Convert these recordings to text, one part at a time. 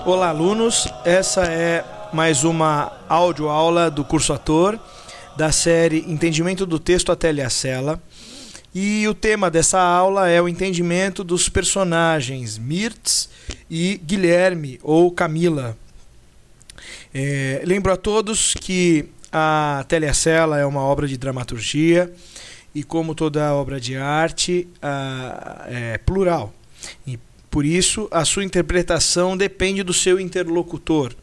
Olá, alunos. Essa é mais uma audioaula do curso Ator, da série Entendimento do Texto até Telha-Sela. E o tema dessa aula é o entendimento dos personagens Mirtz e Guilherme, ou Camila. Lembro a todos que a Telha-Sela é uma obra de dramaturgia e, como toda obra de arte, é plural. E por isso, a sua interpretação depende do seu interlocutor,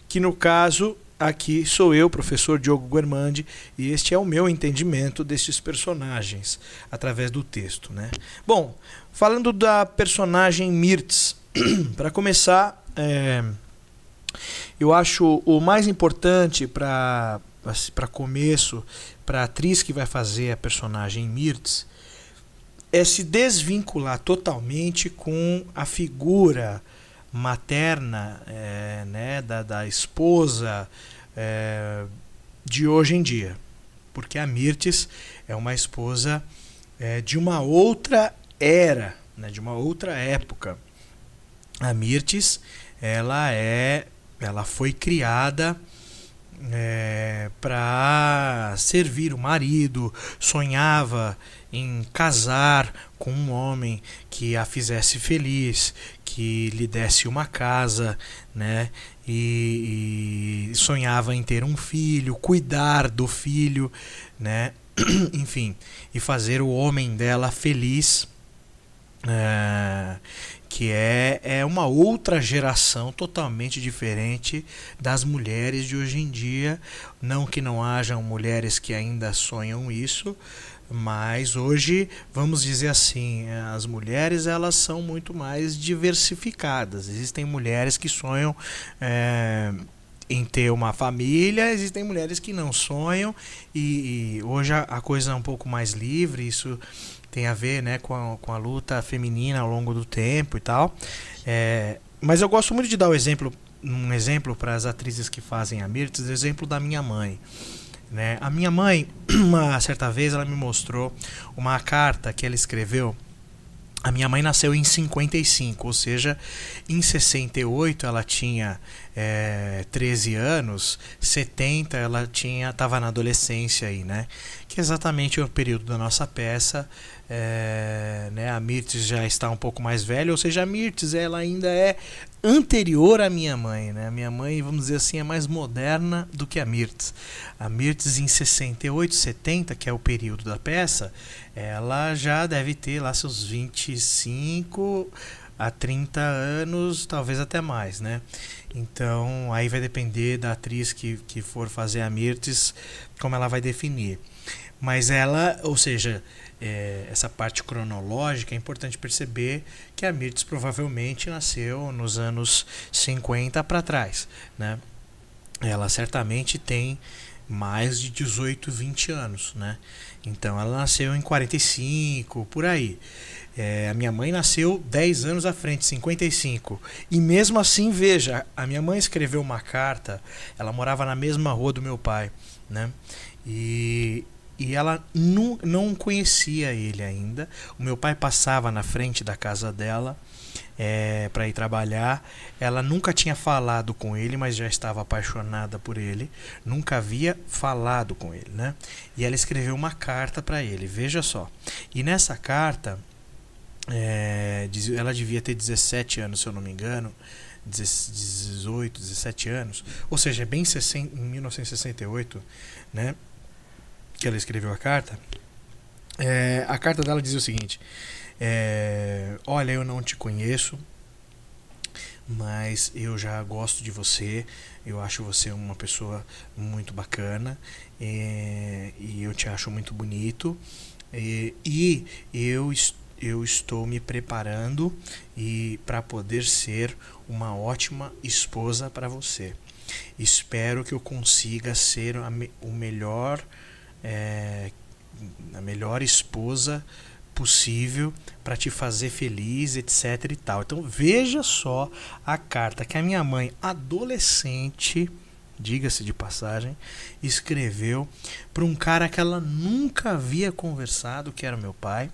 que no caso aqui sou eu, professor Diogo Guermandi, e este é o meu entendimento destes personagens através do texto, né? Bom, falando da personagem Mirtz, para começar, eu acho o mais importante para começo, para a atriz que vai fazer a personagem Mirtz, é se desvincular totalmente com a figura materna, da esposa de hoje em dia. Porque a Mirtz é uma esposa de uma outra era, né, de uma outra época. A Mirtz, ela foi criada para servir o marido, sonhava em casar com um homem que a fizesse feliz, que lhe desse uma casa, né? E sonhava em ter um filho, cuidar do filho, né? Enfim, e fazer o homem dela feliz, que é uma outra geração totalmente diferente das mulheres de hoje em dia. Não que não hajam mulheres que ainda sonham isso, mas hoje, vamos dizer assim, as mulheres elas são muito mais diversificadas. Existem mulheres que sonham em ter uma família, existem mulheres que não sonham, e hoje a coisa é um pouco mais livre. Isso tem a ver, né, com a luta feminina ao longo do tempo e tal. Mas eu gosto muito de dar um exemplo para as atrizes que fazem a Mirtz, o exemplo da minha mãe. Né? A minha mãe, uma certa vez, ela me mostrou uma carta que ela escreveu. A minha mãe nasceu em 55, ou seja, em 68 ela tinha 13 anos, 70 ela estava na adolescência aí, né? Que é exatamente o período da nossa peça. Né? A Mirtz já está um pouco mais velha, ou seja, a Mirtz ela ainda é anterior à minha mãe, né? A minha mãe, vamos dizer assim, é mais moderna do que a Mirtz. A Mirtz em 68, 70, que é o período da peça, ela já deve ter lá seus 25 a 30 anos, talvez até mais, né? Então, aí vai depender da atriz que for fazer a Mirtz, como ela vai definir. Mas ela, ou seja, essa parte cronológica, é importante perceber que a Mirtz provavelmente nasceu nos anos 50 para trás, né? Ela certamente tem mais de 18, 20 anos, né? Então ela nasceu em 45, por aí. A minha mãe nasceu 10 anos à frente, 55. E mesmo assim, veja, a minha mãe escreveu uma carta, ela morava na mesma rua do meu pai, né? E ela não conhecia ele ainda. O meu pai passava na frente da casa dela para ir trabalhar. Ela nunca tinha falado com ele, mas já estava apaixonada por ele. Nunca havia falado com ele, né? E ela escreveu uma carta para ele, veja só. E nessa carta, ela devia ter 17 anos, se eu não me engano, 18, 17 anos, ou seja, bem em 1968, né? Que ela escreveu a carta. A carta dela dizia o seguinte: olha, eu não te conheço, mas eu já gosto de você, eu acho você uma pessoa muito bacana, e eu te acho muito bonito, e eu estou me preparando para poder ser uma ótima esposa para você. Espero que eu consiga ser a melhor esposa possível para te fazer feliz, etc e tal. Então veja só a carta que a minha mãe, adolescente, diga-se de passagem, escreveu para um cara que ela nunca havia conversado, que era meu pai,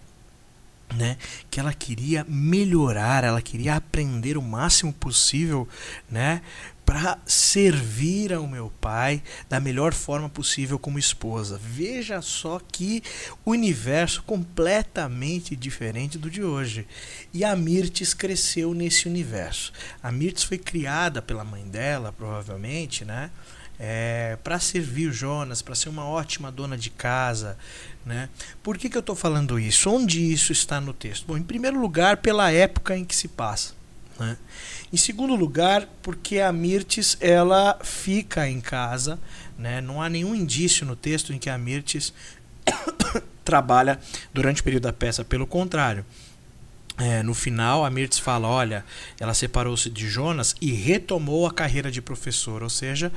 né, que ela queria melhorar, ela queria aprender o máximo possível, né, para servir ao meu pai da melhor forma possível como esposa. Veja só que universo completamente diferente do de hoje. E a Mirtes cresceu nesse universo. A Mirtes foi criada pela mãe dela, provavelmente, né, para servir o Jonas, para ser uma ótima dona de casa, né? Por que eu estou falando isso? Onde isso está no texto? Bom, em primeiro lugar, pela época em que se passa, né? Em segundo lugar, porque a Mirtes ela fica em casa, né? Não há nenhum indício no texto em que a Mirtes trabalha durante o período da peça, pelo contrário. No final, a Mirtes fala, olha, ela separou-se de Jonas e retomou a carreira de professora, ou seja,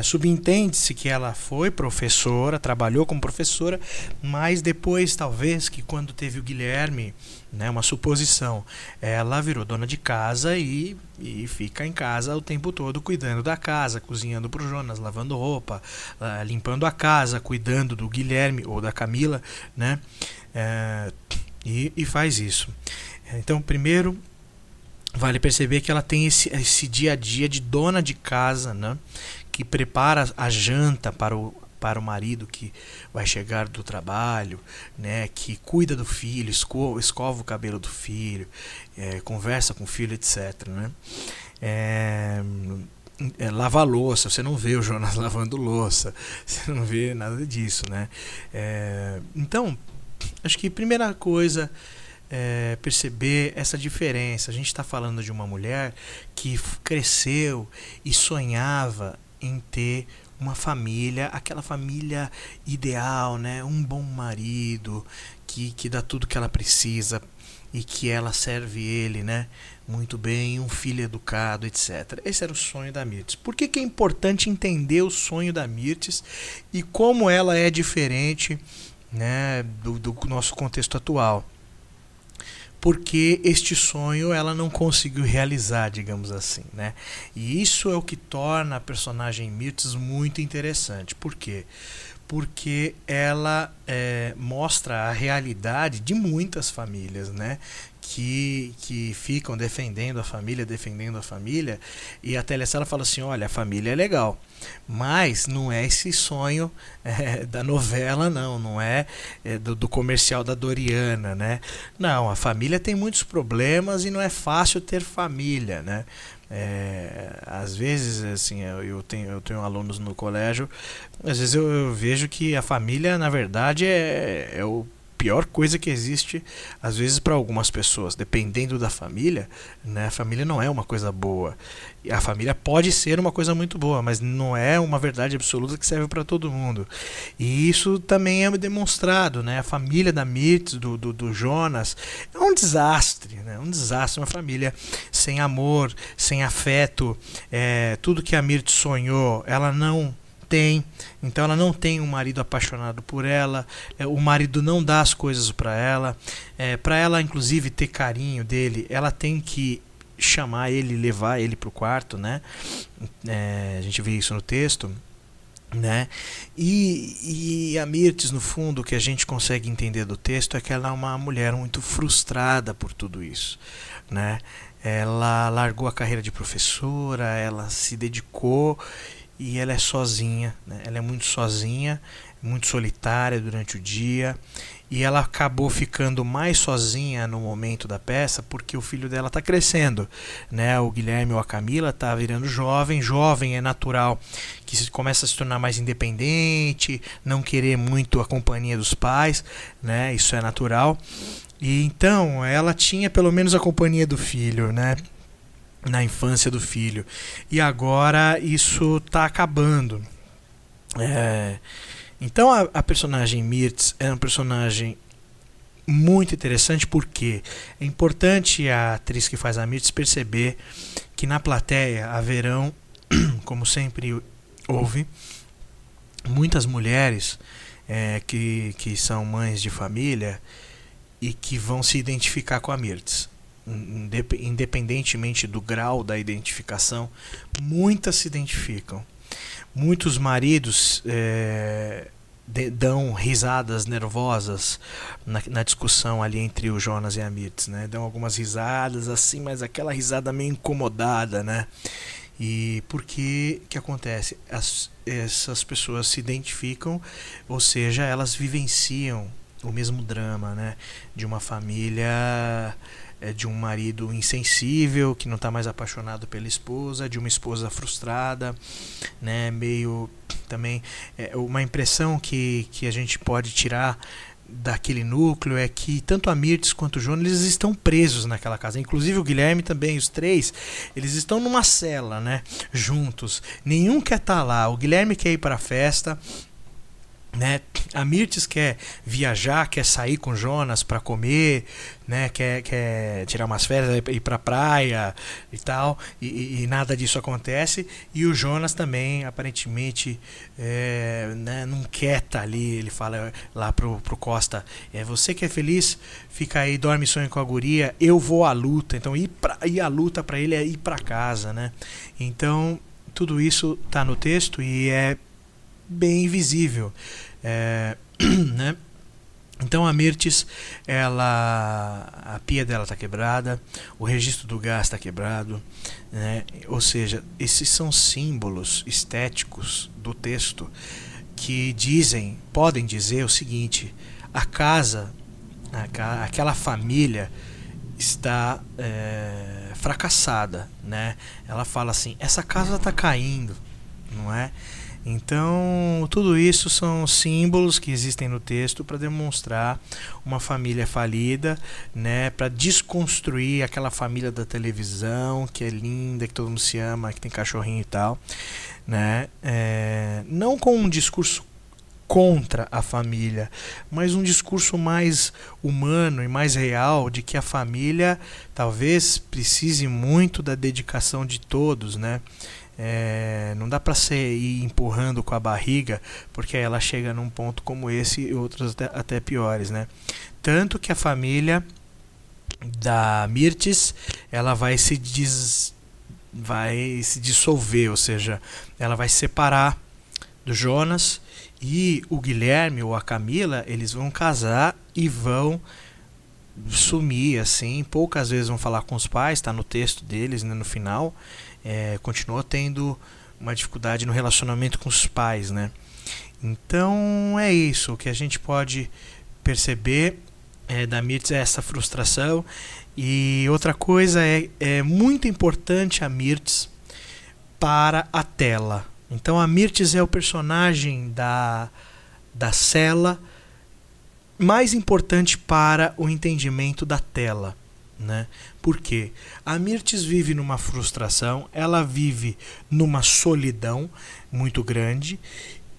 subentende-se que ela foi professora, trabalhou como professora, mas depois, talvez, que quando teve o Guilherme, né, uma suposição, ela virou dona de casa e fica em casa o tempo todo cuidando da casa, cozinhando para o Jonas, lavando roupa, limpando a casa, cuidando do Guilherme ou da Camila, né? E faz isso. Então, primeiro, vale perceber que ela tem esse dia a dia de dona de casa, né, que prepara a janta para o marido que vai chegar do trabalho, né, que cuida do filho, escova o cabelo do filho, conversa com o filho, etc. Né? Lava a louça, você não vê o Jonas lavando louça, você não vê nada disso, né? Então, acho que a primeira coisa é perceber essa diferença. A gente está falando de uma mulher que cresceu e sonhava em ter uma família, aquela família ideal, né? Um bom marido que dá tudo que ela precisa e que ela serve ele, né, muito bem, um filho educado, etc. Esse era o sonho da Mirtes. Por que é importante entender o sonho da Mirtes e como ela é diferente, né, do nosso contexto atual? Porque este sonho ela não conseguiu realizar, digamos assim, né? E isso é o que torna a personagem Mirtes muito interessante. Por quê? Porque ela mostra a realidade de muitas famílias, né? Que ficam defendendo a família, e a Telecela fala assim, olha, a família é legal, mas não é esse sonho da novela, não é do comercial da Doriana, né? Não, a família tem muitos problemas e não é fácil ter família, né? Às vezes, assim, eu tenho alunos no colégio, às vezes eu vejo que a família, na verdade, é o pior coisa que existe, às vezes, para algumas pessoas. Dependendo da família, né, a família não é uma coisa boa. A família pode ser uma coisa muito boa, mas não é uma verdade absoluta que serve para todo mundo. E isso também é demonstrado, né? A família da Mirtes, do Jonas, é um desastre, né? Um desastre, uma família sem amor, sem afeto. Tudo que a Mirtes sonhou, ela não tem. Então ela não tem um marido apaixonado por ela, o marido não dá as coisas para ela inclusive ter carinho dele, ela tem que chamar ele, levar ele para o quarto, né? A gente vê isso no texto, né? E a Mirtes, no fundo, o que a gente consegue entender do texto é que ela é uma mulher muito frustrada por tudo isso, né? Ela largou a carreira de professora, ela se dedicou e ela é sozinha, né? Ela é muito sozinha, muito solitária durante o dia, e ela acabou ficando mais sozinha no momento da peça porque o filho dela está crescendo, né? O Guilherme ou a Camila está virando jovem é natural que começa a se tornar mais independente, não querer muito a companhia dos pais, né? Isso é natural. E então ela tinha pelo menos a companhia do filho, né? Na infância do filho, e agora isso está acabando. Então a personagem Mirtes é um personagem muito interessante, porque é importante a atriz que faz a Mirtes perceber que na plateia haverão, como sempre houve, muitas mulheres que são mães de família e que vão se identificar com a Mirtes. Independentemente do grau da identificação, muitas se identificam. Muitos maridos dão risadas nervosas na discussão ali entre o Jonas e a Mirtz, né? Dão algumas risadas assim, mas aquela risada meio incomodada, né? E porque que acontece? Essas pessoas se identificam, ou seja, elas vivenciam o mesmo drama, né? De uma família, de um marido insensível que não está mais apaixonado pela esposa, de uma esposa frustrada, né? Meio também uma impressão que a gente pode tirar daquele núcleo é que tanto a Mirtz quanto o Jonas, eles estão presos naquela casa. Inclusive o Guilherme também, os três, eles estão numa cela, né, juntos. Nenhum quer estar lá. O Guilherme quer ir para a festa, né? A Mirtz quer viajar, quer sair com o Jonas para comer, né? Quer tirar umas férias, ir para a praia e tal, e nada disso acontece. E o Jonas também, aparentemente, né, não quer estar ali. Ele fala lá pro Costa: você que é feliz, fica aí, dorme e sonha com a guria, eu vou à luta. Então ir a luta para ele é ir para casa, né? Então tudo isso está no texto e é bem visível, né? Então a Mirtz, a pia dela está quebrada, o registro do gás está quebrado, né? Ou seja, esses são símbolos estéticos do texto que podem dizer o seguinte: a casa, aquela família está fracassada, né? Ela fala assim: essa casa está caindo, não é? Então, tudo isso são símbolos que existem no texto para demonstrar uma família falida, né, para desconstruir aquela família da televisão, que é linda, que todo mundo se ama, que tem cachorrinho e tal, né? Não com um discurso contra a família, mas um discurso mais humano e mais real de que a família talvez precise muito da dedicação de todos, né? Não dá para ir empurrando com a barriga, porque aí ela chega num ponto como esse e outros até piores, né? Tanto que a família da Mirtz, ela vai se dissolver, ou seja, ela vai se separar do Jonas, e o Guilherme ou a Camila, eles vão casar e vão sumir, assim, poucas vezes vão falar com os pais, está no texto deles, né, no final. Continua tendo uma dificuldade no relacionamento com os pais, né? Então é isso, o que a gente pode perceber da Mirtz é essa frustração. E outra coisa é muito importante a Mirtz para a tela. Então a Mirtz é o personagem da cela mais importante para o entendimento da tela, né? Por quê? A Mirtz vive numa frustração, ela vive numa solidão muito grande,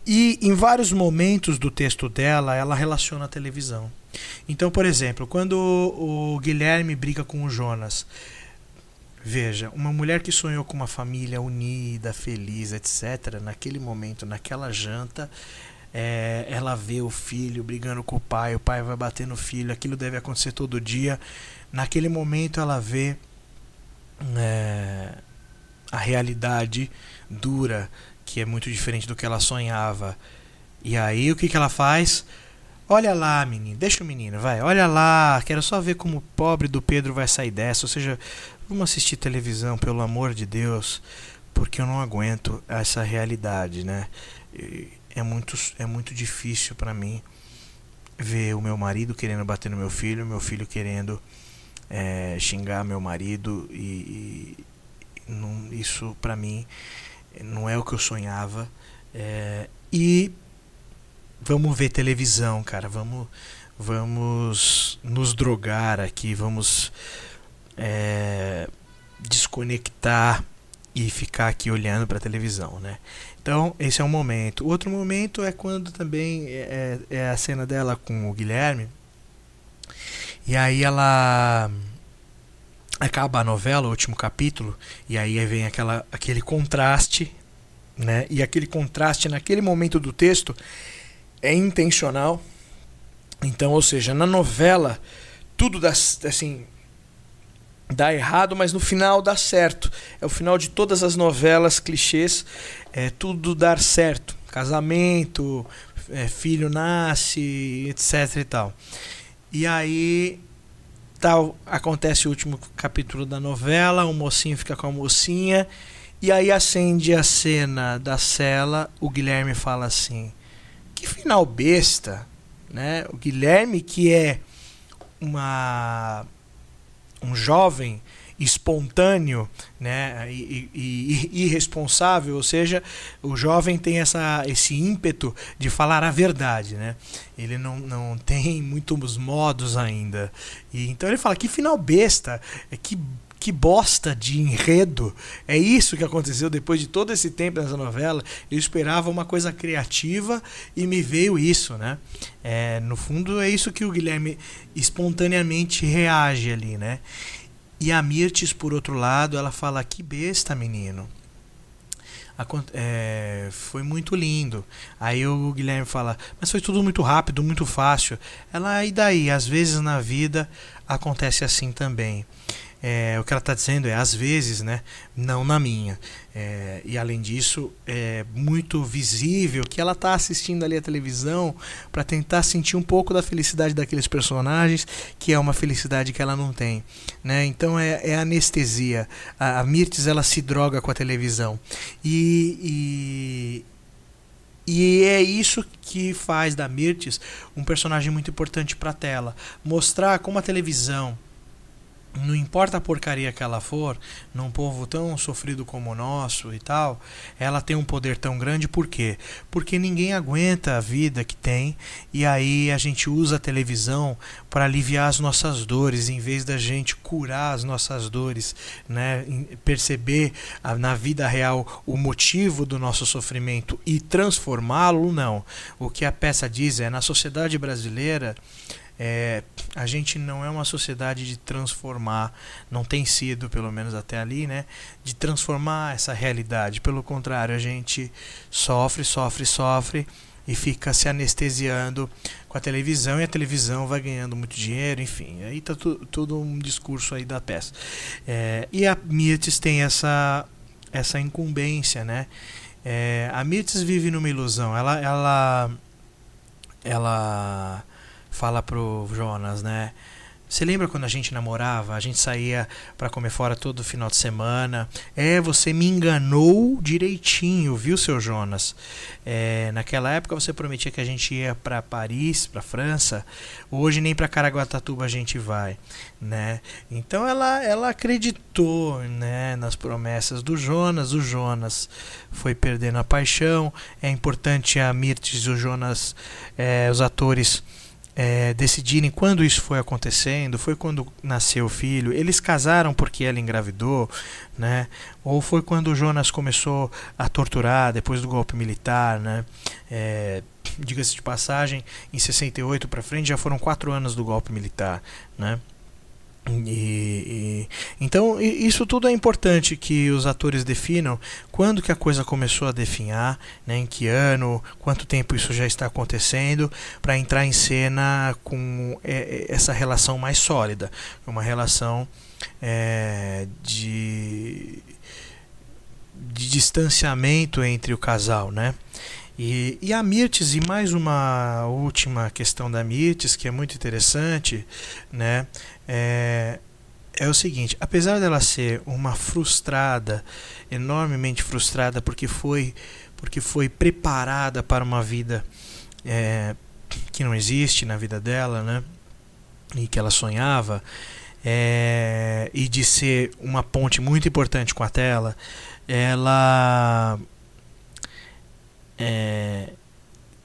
e em vários momentos do texto dela ela relaciona a televisão. Então, por exemplo, quando o Guilherme briga com o Jonas, veja, uma mulher que sonhou com uma família unida, feliz, etc., naquele momento, naquela janta, ela vê o filho brigando com o pai vai bater no filho, aquilo deve acontecer todo dia. Naquele momento ela vê a realidade dura, que é muito diferente do que ela sonhava. E aí o que ela faz? Olha lá, menino, deixa o menino, vai, olha lá, quero só ver como o pobre do Pedro vai sair dessa. Ou seja, vamos assistir televisão, pelo amor de Deus, porque eu não aguento essa realidade, né? É muito difícil para mim ver o meu marido querendo bater no meu filho querendo xingar meu marido, e isso para mim não é o que eu sonhava. E vamos ver televisão, cara, vamos nos drogar aqui, vamos desconectar e ficar aqui olhando para a televisão, né? Então esse é um momento. Outro momento é quando também é a cena dela com o Guilherme, e aí ela acaba a novela, o último capítulo, e aí vem aquele contraste, né? E aquele contraste naquele momento do texto é intencional. Então, ou seja, na novela tudo dá errado, mas no final dá certo. É o final de todas as novelas clichês, tudo dar certo. Casamento, filho nasce, etc e tal. E aí tal, acontece o último capítulo da novela, o mocinho fica com a mocinha, e aí acende a cena da cela, o Guilherme fala assim, que final besta, né? O Guilherme, que é um jovem espontâneo, né, e irresponsável, ou seja, o jovem tem esse ímpeto de falar a verdade, né? Ele não tem muitos modos ainda. E então ele fala, que final besta, que bosta de enredo. É isso que aconteceu depois de todo esse tempo nessa novela. Eu esperava uma coisa criativa e me veio isso, né? No fundo é isso que o Guilherme espontaneamente reage ali, né? E a Mirtes, por outro lado, ela fala, que besta, menino. Foi muito lindo. Aí o Guilherme fala, mas foi tudo muito rápido, muito fácil. Ela, e daí? Às vezes na vida acontece assim também. O que ela está dizendo é, às vezes, né, não na minha. E além disso, é muito visível que ela está assistindo ali a televisão para tentar sentir um pouco da felicidade daqueles personagens, que é uma felicidade que ela não tem, né? Então é anestesia. A Mirtes, ela se droga com a televisão. E é isso que faz da Mirtes um personagem muito importante para a tela. Mostrar como a televisão, não importa a porcaria que ela for, num povo tão sofrido como o nosso e tal, ela tem um poder tão grande. Por quê? Porque ninguém aguenta a vida que tem, e aí a gente usa a televisão para aliviar as nossas dores, em vez da gente curar as nossas dores, né? Perceber na vida real o motivo do nosso sofrimento e transformá-lo. Não. O que a peça diz é, na sociedade brasileira, a gente não é uma sociedade de transformar, não tem sido, pelo menos até ali, né, de transformar essa realidade. Pelo contrário, a gente sofre e fica se anestesiando com a televisão, e a televisão vai ganhando muito dinheiro, enfim, aí tá tudo um discurso aí da peça. E a Mirtes tem essa incumbência, né? A Mirtes vive numa ilusão. Ela fala pro Jonas, né? Você lembra quando a gente namorava? A gente saía para comer fora todo final de semana. Você me enganou direitinho, viu, seu Jonas? Naquela época você prometia que a gente ia para Paris, para França. Hoje nem para Caraguatatuba a gente vai, né? Então ela acreditou, né, nas promessas do Jonas. O Jonas foi perdendo a paixão. É importante a Mirtes e o Jonas, os atores, decidirem quando isso foi acontecendo. Foi quando nasceu o filho? Eles casaram porque ela engravidou, né? Ou foi quando o Jonas começou a torturar depois do golpe militar, né? Diga-se de passagem, em 68 para frente já foram 4 anos do golpe militar, né? Então isso tudo é importante que os atores definam quando que a coisa começou a definhar, né, em que ano, quanto tempo isso já está acontecendo, para entrar em cena com essa relação mais sólida, uma relação de distanciamento entre o casal, né? E a Mirtes, e mais uma última questão da Mirtes, que é muito interessante, né? É o seguinte, apesar dela ser uma frustrada, enormemente frustrada, porque foi preparada para uma vida que não existe na vida dela, né? E que ela sonhava, e de ser uma ponte muito importante com a tela, ela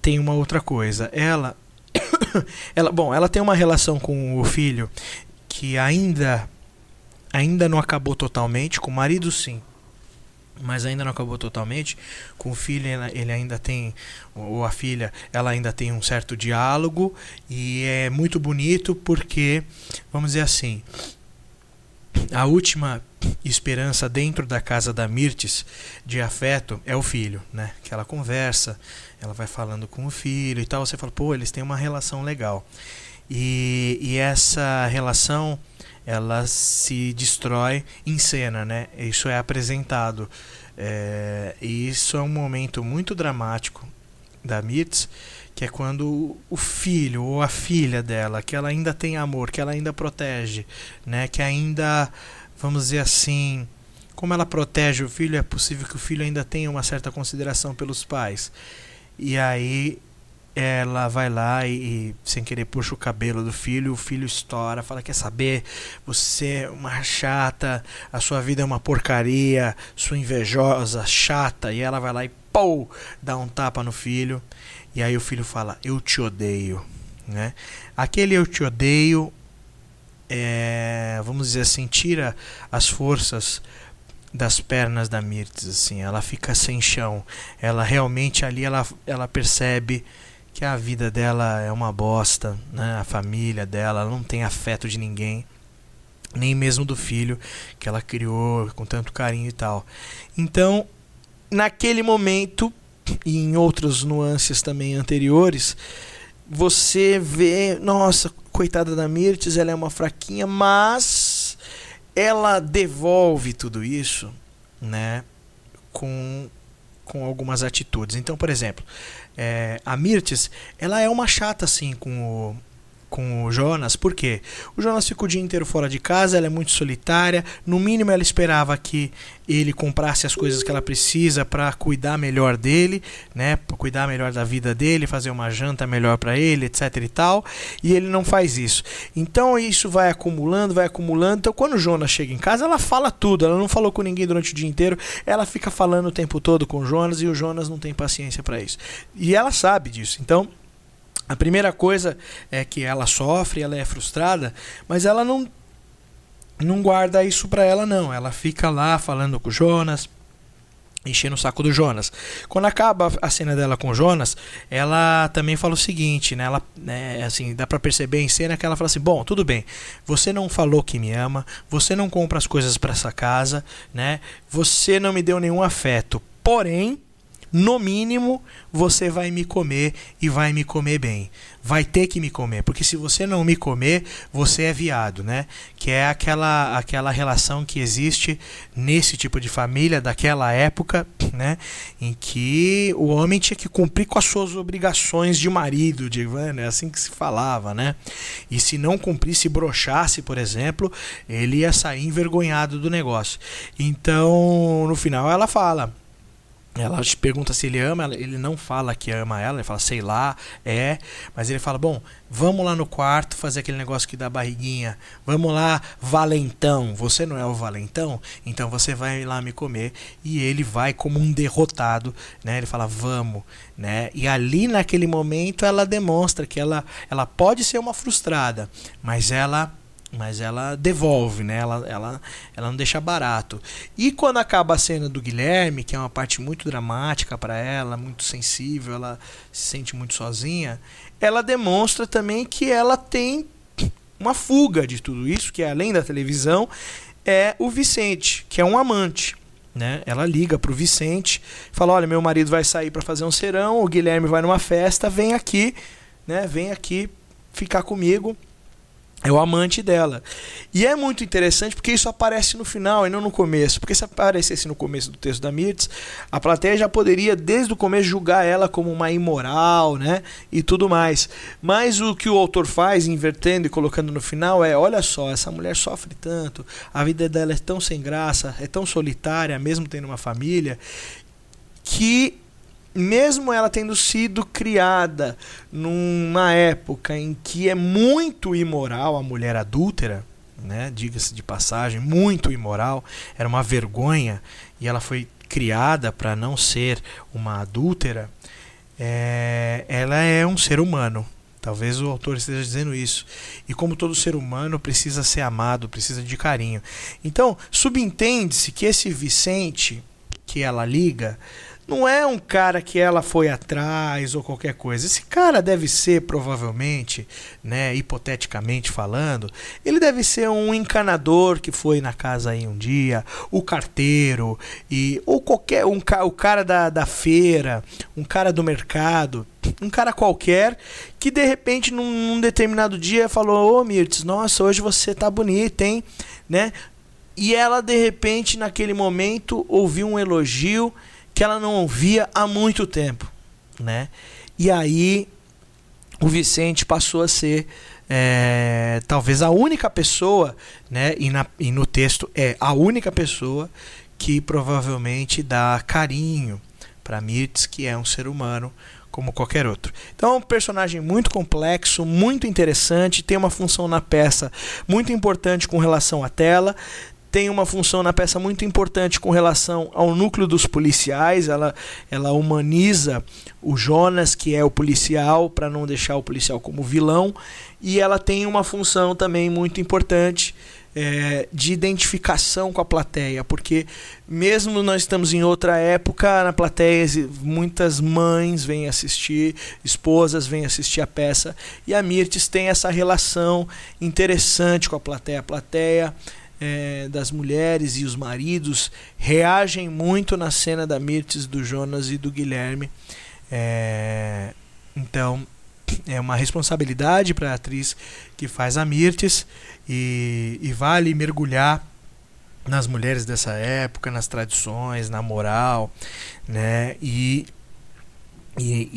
tem uma outra coisa. Ela tem uma relação com o filho que ainda não acabou totalmente. Com o marido, sim, mas ainda não acabou totalmente. Com o filho, ele ainda tem, ou a filha, ela ainda tem um certo diálogo, e é muito bonito porque, vamos dizer assim, a última esperança dentro da casa da Mirtes de afeto é o filho, né? Que ela conversa, ela vai falando com o filho e tal, você fala, pô, eles têm uma relação legal. E essa relação, ela se destrói em cena, né? Isso é apresentado. E isso é um momento muito dramático da Mirtes, que é quando o filho ou a filha dela, que ela ainda tem amor, que ela ainda protege, né, que ainda, vamos dizer assim, como ela protege o filho, é possível que o filho ainda tenha uma certa consideração pelos pais. E aí ela vai lá e sem querer puxa o cabelo do filho, o filho estoura, fala: quer saber, você é uma chata, a sua vida é uma porcaria, sua invejosa, chata. E ela vai lá e pô, dá um tapa no filho. E aí o filho fala: eu te odeio, né? Aquele eu te odeio, vamos dizer assim, tira as forças das pernas da Mirtes, assim, ela fica sem chão. Ela realmente ali ela percebe que a vida dela é uma bosta, né? A família dela, ela não tem afeto de ninguém, nem mesmo do filho que ela criou com tanto carinho e tal. Então, naquele momento e em outras nuances também anteriores, você vê, nossa, coitada da Mirtes, ela é uma fraquinha, mas ela devolve tudo isso, né, com algumas atitudes. Então, por exemplo, a Mirtes, ela é uma chata assim com o Jonas. Por quê? O Jonas fica o dia inteiro fora de casa, ela é muito solitária. No mínimo ela esperava que ele comprasse as coisas que ela precisa para cuidar melhor dele, né, para cuidar melhor da vida dele, fazer uma janta melhor para ele, etc e tal. E ele não faz isso. Então isso vai acumulando, vai acumulando. Então quando o Jonas chega em casa, ela fala tudo. Ela não falou com ninguém durante o dia inteiro. Ela fica falando o tempo todo com o Jonas e o Jonas não tem paciência para isso. E ela sabe disso. Então a primeira coisa é que ela sofre, ela é frustrada, mas ela não guarda isso pra ela, não. Ela fica lá falando com o Jonas, enchendo o saco do Jonas. Quando acaba a cena dela com o Jonas, ela também fala o seguinte, né? Ela, assim, dá pra perceber em cena que ela fala assim: bom, tudo bem, você não falou que me ama, você não compra as coisas pra essa casa, né? Você não me deu nenhum afeto, porém, no mínimo, você vai me comer e vai me comer bem. Vai ter que me comer, porque se você não me comer, você é viado, né? Que é aquela relação que existe nesse tipo de família daquela época, né? Em que o homem tinha que cumprir com as suas obrigações de marido, é assim que se falava, né? E se não cumprisse, broxasse, por exemplo, ele ia sair envergonhado do negócio. Então, no final, ela fala... Ela te pergunta se ele ama, ele não fala que ama ela, ele fala, sei lá, mas ele fala, bom, vamos lá no quarto fazer aquele negócio que dá barriguinha, vamos lá, valentão, você não é o valentão? Então você vai lá me comer, e ele vai como um derrotado, né? Ele fala, vamos, né? E ali naquele momento ela demonstra que ela pode ser uma frustrada, mas ela devolve, né? Ela não deixa barato. E quando acaba a cena do Guilherme, que é uma parte muito dramática para ela, muito sensível, ela se sente muito sozinha, ela demonstra também que ela tem uma fuga de tudo isso, que além da televisão, é o Vicente, que é um amante, né? Ela liga pro Vicente, fala, olha, meu marido vai sair para fazer um serão, o Guilherme vai numa festa, vem aqui, né? Vem aqui ficar comigo. É o amante dela. E é muito interessante porque isso aparece no final e não no começo. Porque se aparecesse no começo do texto da Mirtes, a plateia já poderia, desde o começo, julgar ela como uma imoral, né? E tudo mais. Mas o que o autor faz, invertendo e colocando no final, olha só, essa mulher sofre tanto, a vida dela é tão sem graça, é tão solitária, mesmo tendo uma família, que... mesmo ela tendo sido criada numa época em que é muito imoral a mulher adúltera, né, diga-se de passagem, muito imoral, era uma vergonha, e ela foi criada para não ser uma adúltera, ela é um ser humano. Talvez o autor esteja dizendo isso. E como todo ser humano precisa ser amado, precisa de carinho. Então, subentende-se que esse Vicente que ela liga não é um cara que ela foi atrás ou qualquer coisa. Esse cara deve ser, provavelmente, né, hipoteticamente falando, ele deve ser um encanador que foi na casa aí um dia, o carteiro, ou qualquer o cara da feira, um cara do mercado, um cara qualquer que de repente num determinado dia falou, ô Mirtes, nossa, hoje você tá bonita, hein, né? E ela de repente naquele momento ouviu um elogio que ela não ouvia há muito tempo, né? E aí o Vicente passou a ser talvez a única pessoa, né, e no texto é a única pessoa que provavelmente dá carinho para Mirtes, que é um ser humano como qualquer outro. Então é um personagem muito complexo, muito interessante, tem uma função na peça muito importante com relação à tela, tem uma função na peça muito importante com relação ao núcleo dos policiais. Ela humaniza o Jonas, que é o policial, para não deixar o policial como vilão, e ela tem uma função também muito importante de identificação com a plateia, porque mesmo nós estamos em outra época, na plateia muitas mães vêm assistir, esposas vêm assistir a peça, e a Mirtes tem essa relação interessante com a plateia. A plateia das mulheres e os maridos reagem muito na cena da Mirtes, do Jonas e do Guilherme. Então é uma responsabilidade para a atriz que faz a Mirtes, e vale mergulhar nas mulheres dessa época, nas tradições, na moral, né, e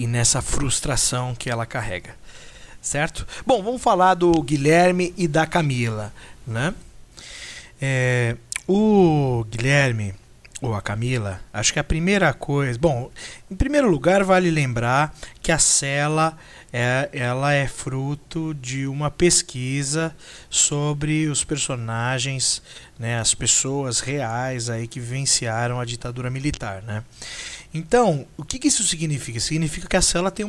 nessa frustração que ela carrega, certo? Bom, vamos falar do Guilherme e da Camila, né? O Guilherme ou a Camila, acho que a primeira coisa... Bom, em primeiro lugar, vale lembrar que a Cela ela é fruto de uma pesquisa sobre os personagens, né, as pessoas reais aí que vivenciaram a ditadura militar, né? Então, o que isso significa? Significa que a Cela tem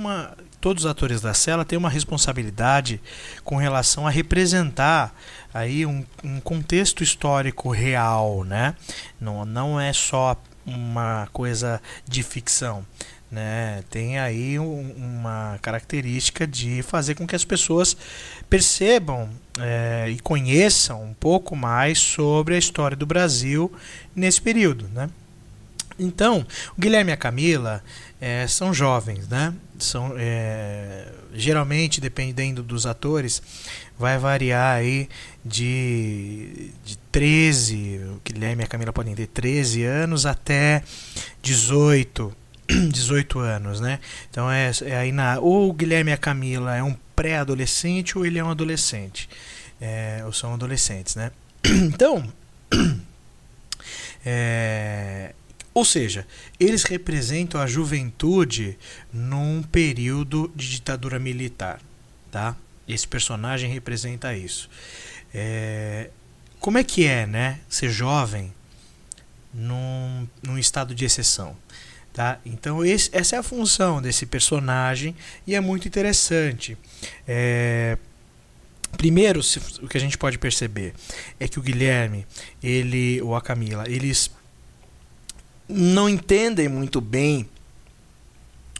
todos os atores da Cela têm uma responsabilidade com relação a representar aí um contexto histórico real, né? Não é só uma coisa de ficção, né? Tem aí uma característica de fazer com que as pessoas percebam e conheçam um pouco mais sobre a história do Brasil nesse período, né? Então, o Guilherme e a Camila são jovens, né? Geralmente, dependendo dos atores, vai variar aí de 13, o Guilherme e a Camila podem ter 13 anos até 18 anos, né? Então aí ou o Guilherme e a Camila é um pré-adolescente ou ele é um adolescente, ou são adolescentes, né? Então, ou seja, eles representam a juventude num período de ditadura militar, tá? Esse personagem representa isso. Como é que né, ser jovem num estado de exceção? Tá? Então essa é a função desse personagem e é muito interessante. Primeiro, o que a gente pode perceber é que o Guilherme ou a Camila, eles não entendem muito bem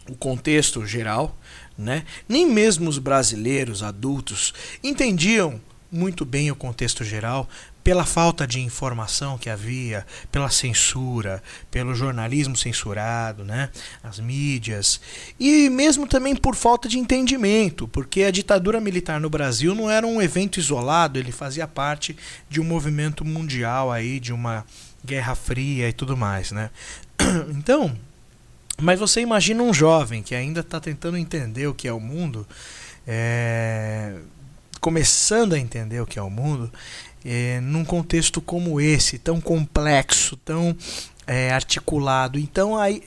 o contexto geral, né? Nem mesmo os brasileiros adultos entendiam muito bem o contexto geral, pela falta de informação que havia, pela censura, pelo jornalismo censurado, né? As mídias, e mesmo também por falta de entendimento, porque a ditadura militar no Brasil não era um evento isolado, ele fazia parte de um movimento mundial aí, de uma Guerra Fria e tudo mais, né? Então, mas você imagina um jovem que ainda está tentando entender o que é o mundo, começando a entender o que é o mundo, num contexto como esse, tão complexo, tão articulado. Então aí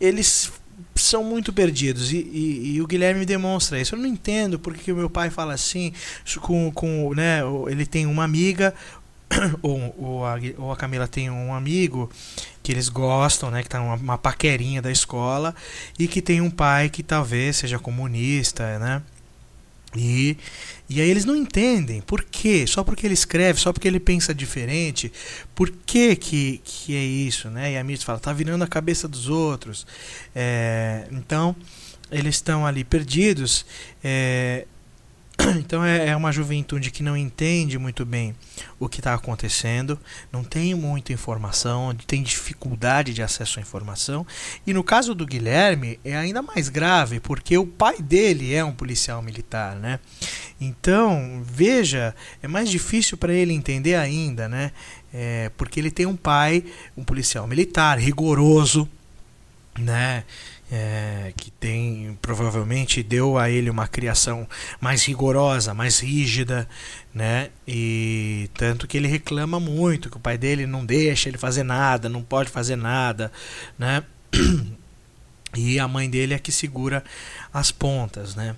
eles são muito perdidos, e o Guilherme demonstra isso. Eu não entendo porque o meu pai fala assim, né, ele tem uma amiga, ou a Camila tem um amigo que eles gostam, né, que tá uma paquerinha da escola, e que tem um pai que talvez seja comunista, né? E aí eles não entendem por quê, só porque ele escreve, só porque ele pensa diferente, por que é isso, né? E a Mirtes fala, tá virando a cabeça dos outros. Então eles estão ali perdidos. Então é uma juventude que não entende muito bem o que está acontecendo, não tem muita informação, tem dificuldade de acesso à informação. E no caso do Guilherme é ainda mais grave, porque o pai dele é um policial militar, né? Então, veja, é mais difícil para ele entender ainda, né? Porque ele tem um pai, um policial militar, rigoroso, né? que tem, provavelmente deu a ele uma criação mais rigorosa, mais rígida, né? E tanto que ele reclama muito que o pai dele não deixa ele fazer nada, não pode fazer nada, né? E a mãe dele é que segura as pontas, né?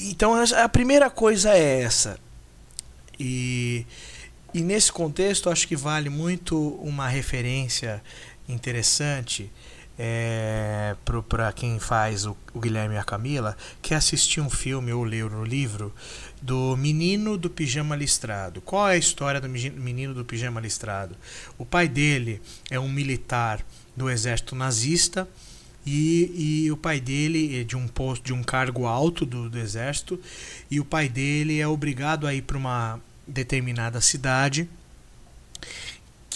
Então a primeira coisa é essa. E nesse contexto acho que vale muito uma referência interessante para quem faz o Guilherme e a Camila, que é assistir um filme ou ler um livro do Menino do Pijama Listrado. Qual é a história do Menino do Pijama Listrado? O pai dele é um militar do exército nazista, e o pai dele é de um posto, de um cargo alto do exército, e o pai dele é obrigado a ir para uma determinada cidade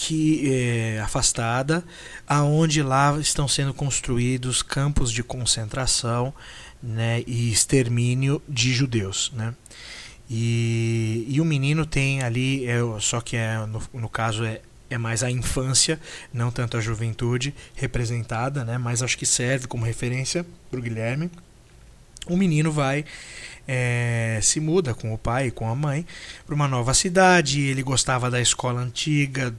que é afastada, aonde lá estão sendo construídos campos de concentração, né, e extermínio de judeus, né? E o menino tem ali, só que no caso é mais a infância, não tanto a juventude representada, né? Mas acho que serve como referência para o Guilherme. O menino se muda com o pai e com a mãe para uma nova cidade. Ele gostava da escola antiga,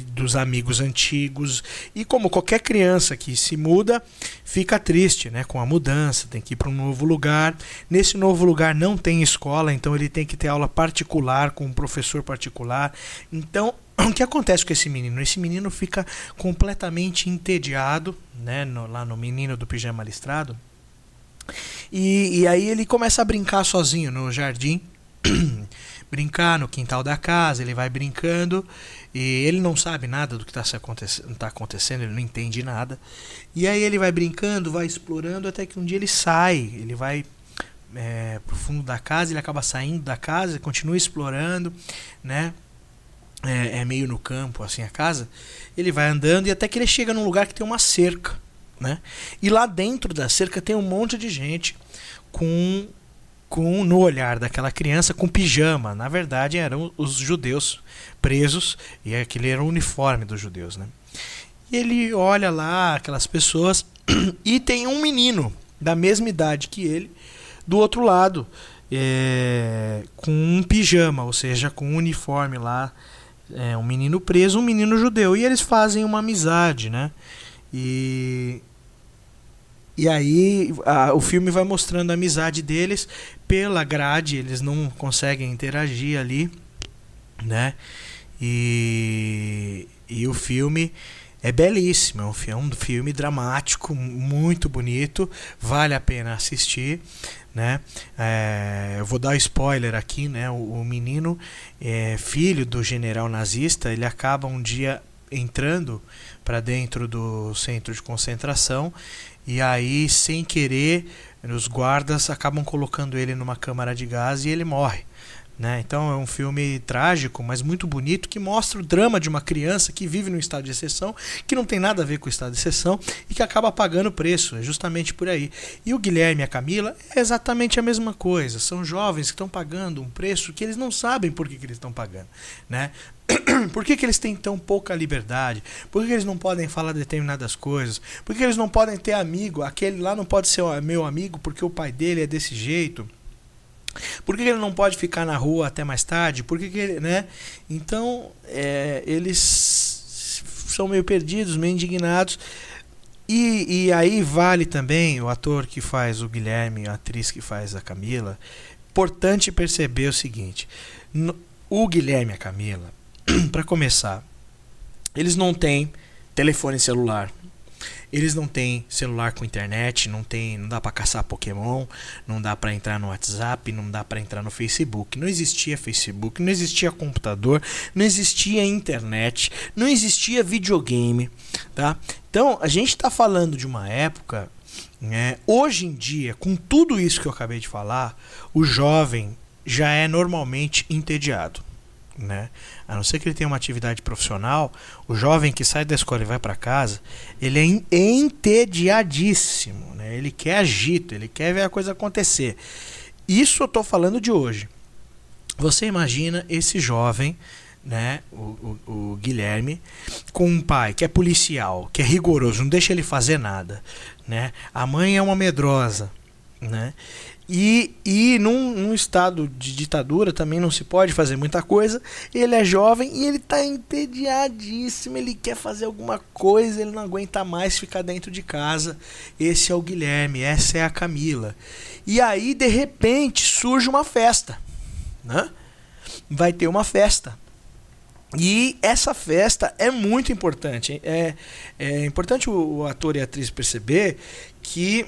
dos amigos antigos, e como qualquer criança que se muda, fica triste, né, com a mudança, tem que ir para um novo lugar. Nesse novo lugar não tem escola, então ele tem que ter aula particular com um professor particular. Então o que acontece com esse menino? Esse menino fica completamente entediado, né, lá no Menino do Pijama Listrado. E aí ele começa a brincar sozinho no jardim, brincar no quintal da casa. Ele vai brincando e ele não sabe nada do que está acontecendo, ele não entende nada. E aí ele vai brincando, vai explorando, até que um dia ele sai, ele vai pro fundo da casa, ele acaba saindo da casa, continua explorando, né? É meio no campo assim a casa. Ele vai andando e até que ele chega num lugar que tem uma cerca, né? E lá dentro da cerca tem um monte de gente no olhar daquela criança com pijama. Na verdade eram os judeus presos, e aquele era o uniforme dos judeus, né? E ele olha lá aquelas pessoas e tem um menino da mesma idade que ele do outro lado, com um pijama, ou seja, com um uniforme lá. Um menino preso, um menino judeu, e eles fazem uma amizade, né? E aí o filme vai mostrando a amizade deles pela grade. Eles não conseguem interagir ali, né? E o filme é belíssimo, é um filme dramático, muito bonito, vale a pena assistir, né? Eu vou dar spoiler aqui, né? O menino, filho do general nazista, ele acaba um dia entrando para dentro do centro de concentração, e aí, sem querer, os guardas acabam colocando ele numa câmara de gás e ele morre, né? Então é um filme trágico, mas muito bonito, que mostra o drama de uma criança que vive num estado de exceção, que não tem nada a ver com o estado de exceção e que acaba pagando o preço. É justamente por aí. E o Guilherme e a Camila é exatamente a mesma coisa. São jovens que estão pagando um preço que eles não sabem por que eles estão pagando, né? Por que eles têm tão pouca liberdade? Por que eles não podem falar determinadas coisas? Por que eles não podem ter amigo? Aquele lá não pode ser meu amigo porque o pai dele é desse jeito. Por que ele não pode ficar na rua até mais tarde? Por que ele, né? Então, eles são meio perdidos, meio indignados. E aí vale também o ator que faz o Guilherme, a atriz que faz a Camila. Importante perceber o seguinte: o Guilherme e a Camila, para começar, eles não têm telefone celular. Eles não têm celular com internet, não dá para caçar Pokémon, não dá para entrar no WhatsApp, não dá para entrar no Facebook. Não existia Facebook, não existia computador, não existia internet, não existia videogame, tá? Então, a gente está falando de uma época, né? Hoje em dia, com tudo isso que eu acabei de falar, o jovem já é normalmente entediado, né? A não ser que ele tenha uma atividade profissional, o jovem que sai da escola e vai para casa, ele é entediadíssimo, né? Ele quer agito, ele quer ver a coisa acontecer. Isso eu estou falando de hoje. Você imagina esse jovem, né, o Guilherme, com um pai que é policial, que é rigoroso, não deixa ele fazer nada, né? A mãe é uma medrosa, né? E num estado de ditadura também não se pode fazer muita coisa. Ele é jovem e ele está entediadíssimo. Ele quer fazer alguma coisa, ele não aguenta mais ficar dentro de casa. Esse é o Guilherme, essa é a Camila. E aí, de repente, surge uma festa, né? Vai ter uma festa. E essa festa é muito importante. É importante o ator e a atriz perceber que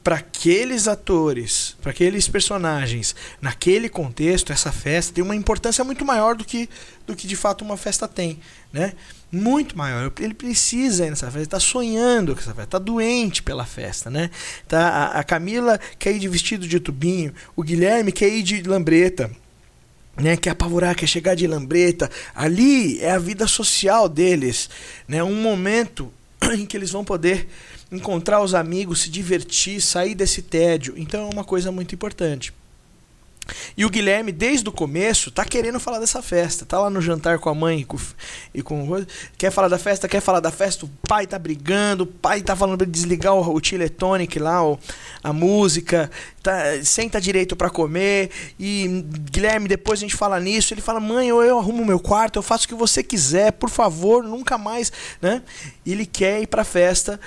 para aqueles atores, para aqueles personagens, naquele contexto, essa festa tem uma importância muito maior do que de fato uma festa tem, né? Muito maior. Ele precisa ir nessa festa, está sonhando com essa festa, está doente pela festa, né? Tá, a Camila quer ir de vestido de tubinho, o Guilherme quer ir de lambreta, né, quer apavorar, quer chegar de lambreta. Ali é a vida social deles, né? Um momento em que eles vão poder encontrar os amigos, se divertir, sair desse tédio. Então é uma coisa muito importante. E o Guilherme, desde o começo, tá querendo falar dessa festa. Tá lá no jantar com a mãe e com quer falar da festa, o pai tá brigando, o pai tá falando pra desligar o Tiletonic lá, a música, senta direito pra comer. E Guilherme, depois a gente fala nisso, ele fala: mãe, eu arrumo meu quarto, eu faço o que você quiser, por favor, nunca mais, né? E ele quer ir pra festa,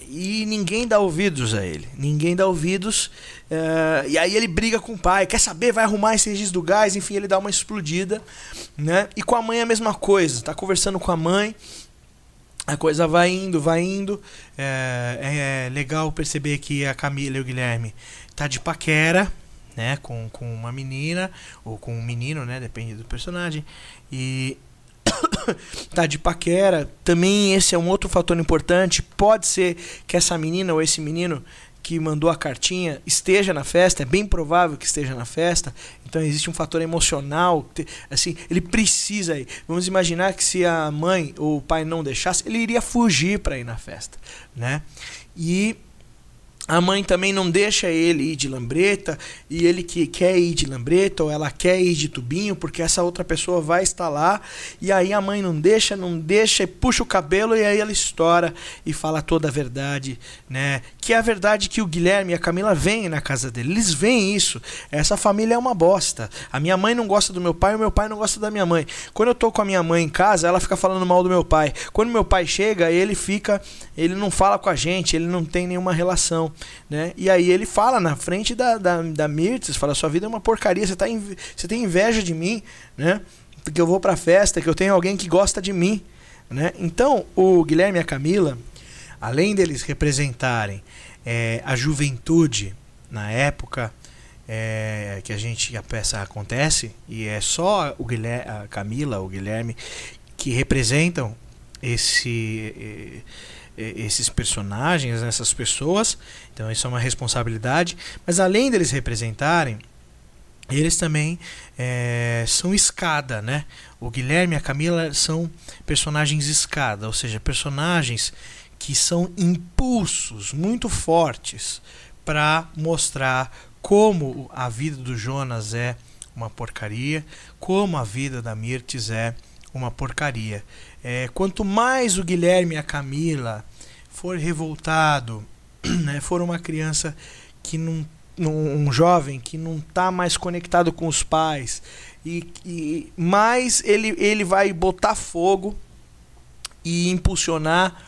e ninguém dá ouvidos a ele. Ninguém dá ouvidos. E aí ele briga com o pai, quer saber, vai arrumar esse registro do gás, enfim, ele dá uma explodida, né? E com a mãe a mesma coisa, tá conversando com a mãe, a coisa vai indo. É legal perceber que a Camila e o Guilherme tá de paquera, né, com uma menina ou com um menino, né, depende do personagem, e tá de paquera. Também esse é um outro fator importante. Pode ser que essa menina ou esse menino que mandou a cartinha esteja na festa, é bem provável que esteja na festa. Então existe um fator emocional, assim, ele precisa ir. Vamos imaginar que se a mãe ou o pai não deixasse, ele iria fugir para ir na festa, né? E a mãe também não deixa ele ir de lambreta, e ele que quer ir de lambreta, ou ela quer ir de tubinho, porque essa outra pessoa vai estar lá, e aí a mãe não deixa, e puxa o cabelo, e aí ela estoura e fala toda a verdade, né? Que é a verdade que o Guilherme e a Camila veem na casa dele, eles veem isso. Essa família é uma bosta. A minha mãe não gosta do meu pai, o meu pai não gosta da minha mãe. Quando eu tô com a minha mãe em casa, ela fica falando mal do meu pai. Quando meu pai chega, ele não fala com a gente, ele não tem nenhuma relação, né? E aí ele fala na frente da Mirtes, fala: sua vida é uma porcaria, você tem inveja de mim, né? Porque eu vou pra festa, que eu tenho alguém que gosta de mim, né? Então o Guilherme e a Camila, além deles representarem a juventude na época que a peça acontece, e é só a Camila, o Guilherme, que representam esses personagens, essas pessoas. Então isso é uma responsabilidade. Mas além deles representarem, eles também são escada, né? O Guilherme e a Camila são personagens escada, ou seja, personagens que são impulsos muito fortes para mostrar como a vida do Jonas é uma porcaria, como a vida da Mirtes é uma porcaria. Quanto mais o Guilherme e a Camila for revoltado, né, for uma criança que um jovem que não está mais conectado com os pais, e mais ele vai botar fogo e impulsionar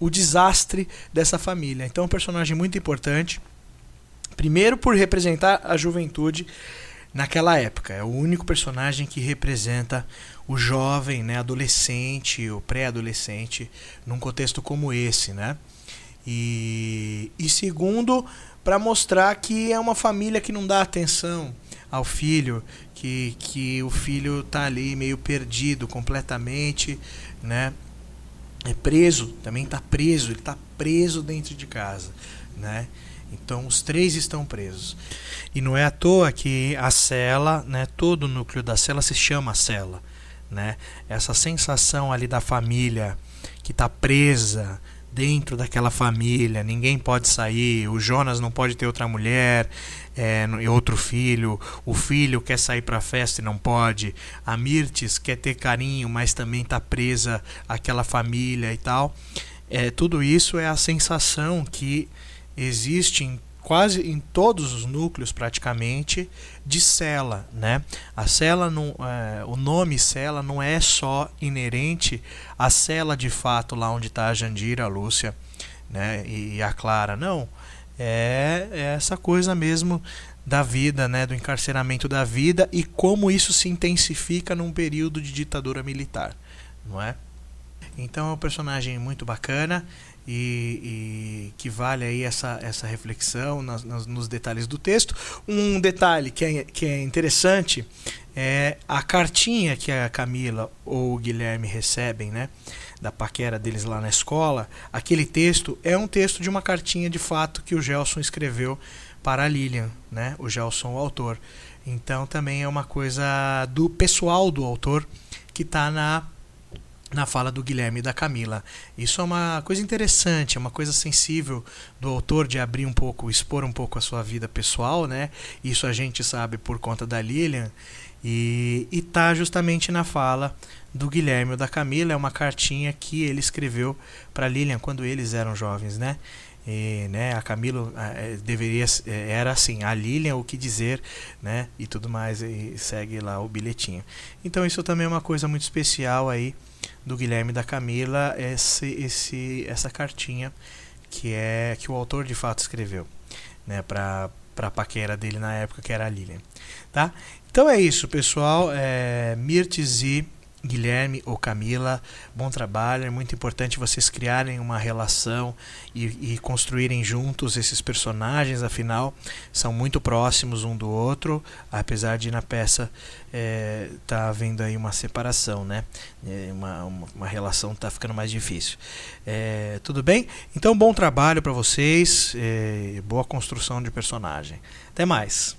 o desastre dessa família. Então é um personagem muito importante, primeiro por representar a juventude naquela época. É o único personagem que representa o jovem, né, adolescente, o pré-adolescente, num contexto como esse, né? E segundo, para mostrar que é uma família que não dá atenção ao filho, que o filho tá ali meio perdido completamente, né? É preso, também tá preso, ele tá preso dentro de casa, né? Então os três estão presos. E não é à toa que a cela, né, todo o núcleo da cela se chama cela, né? Essa sensação ali da família que está presa dentro daquela família, ninguém pode sair, o Jonas não pode ter outra mulher, e outro filho, o filho quer sair para a festa e não pode, a Mirtes quer ter carinho, mas também está presa àquela família e tal. Tudo isso é a sensação que existe quase em todos os núcleos praticamente de cela, né? A cela não, o nome cela não é só inerente à cela de fato lá onde está a Jandira, a Lúcia, né? E a Clara, não. É essa coisa mesmo da vida, né? Do encarceramento da vida e como isso se intensifica num período de ditadura militar, não é? Então é um personagem muito bacana e que vale aí essa reflexão nos detalhes do texto. Um detalhe que é interessante é a cartinha que a Camila ou o Guilherme recebem, né, da paquera deles lá na escola. Aquele texto é um texto de uma cartinha de fato que o Gelson escreveu para a Lilian, né, o Gelson, o autor. Então também é uma coisa do pessoal do autor que está na fala do Guilherme e da Camila. Isso é uma coisa interessante, é uma coisa sensível do autor de abrir um pouco, expor um pouco a sua vida pessoal, né? Isso a gente sabe por conta da Lilian e tá justamente na fala do Guilherme ou da Camila. É uma cartinha que ele escreveu para Lilian quando eles eram jovens, né? Né, a Camila era assim, a Lilian o que dizer, né, e tudo mais, e segue lá o bilhetinho. Então isso também é uma coisa muito especial aí do Guilherme e da Camila, essa cartinha que o autor de fato escreveu, né, para a paquera dele na época, que era a Lilian, tá? Então é isso, pessoal. Mirtes e Guilherme ou Camila, bom trabalho. É muito importante vocês criarem uma relação e construírem juntos esses personagens, afinal são muito próximos um do outro, apesar de na peça tá havendo aí uma separação, né? Uma relação tá ficando mais difícil. Tudo bem? Então bom trabalho para vocês, boa construção de personagem. Até mais.